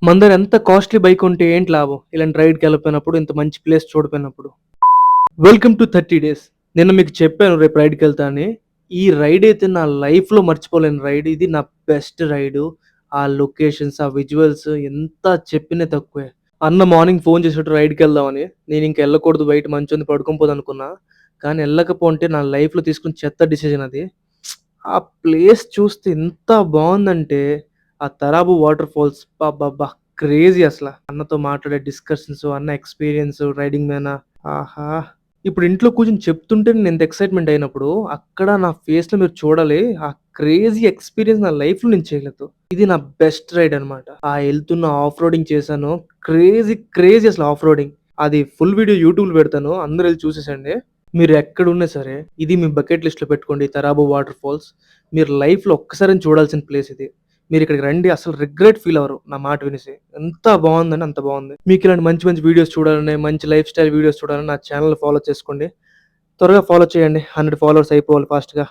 మన దగ్గర ఎంత కాస్ట్లీ బైక్ ఉంటే ఏంటి లాభం ఇలాంటి రైడ్కి వెళ్ళిపోయినప్పుడు, ఇంత మంచి ప్లేస్ చూడపోయినప్పుడు. Welcome to 30 days. నిన్న మీకు చెప్పాను రేపు రైడ్కి వెళ్తా అని. ఈ రైడ్ అయితే నా లైఫ్లో మర్చిపోలేని రైడ్. ఇది నా బెస్ట్ రైడు. ఆ లొకేషన్స్, ఆ విజువల్స్ ఎంత చెప్పినా తక్కువే. అన్న మార్నింగ్ ఫోన్ చేసాడు రైడ్కి వెళ్దామని. నేను ఇంక వెళ్ళకూడదు, బయట మంచి ఉంది పడుకొని పోదు అనుకున్నా. కానీ వెళ్ళకపోతే నా లైఫ్లో తీసుకున్న చెత్త డిసిజన్ అది. ఆ ప్లేస్ చూస్తే ఎంత బాగుందంటే, ఆ తరాబు వాటర్ ఫాల్స్ అబ్బబ్బా! క్రేజీ అసల. అన్నతో మాట్లాడే డిస్కషన్స్, అన్న ఎక్స్‌పీరియన్స్ రైడింగ్ మీద ఆహా! ఇప్పుడు ఇంట్లో కూర్చొని చెప్తుంటే నేను ఎంత ఎక్సైట్‌మెంట్ అయినప్పుడు, అక్కడ నా ఫేస్‌లో మీరు చూడాలి. ఆ క్రేజీ ఎక్స్‌పీరియన్స్ నా లైఫ్‌లో నేను చేయలేదు. ఇది నా బెస్ట్ రైడ్ అనమాట. ఎళ్తున్న ఆఫ్ రోడింగ్ చేశాను. క్రేజీ అసలు ఆఫ్ రోడింగ్. అది ఫుల్ వీడియో యూట్యూబ్‌లో పెడతాను. అందరూ ఎళ్లి చూసేసండి. మీరు ఎక్కడున్నా సరే, ఇది మీ బకెట్ లిస్ట్‌లో పెట్టుకోండి. తరాబో వాటర్ ఫాల్స్. మీరు లైఫ్‌లో ఒక్కసారైనా చూడాల్సిన ప్లేస్ ఇది. మీరిక్కడికి రండి, అసలు రిగ్రెట్ ఫీల్ అవ్వరు నా మాట వినేసి. ఎంత బావుందంటే అంత బావుంది. మీకిలాంటి మంచి మంచి వీడియోస్ చూడాలని, మంచి లైఫ్ స్టైల్ వీడియోస్ చూడాలని నా ఛానెల్‌ని ఫాలో చేసుకోండి. త్వరగా ఫాలో చేయండి. 100 ఫాలోవర్స్ అయిపోవాలి ఫాస్ట్‌గా.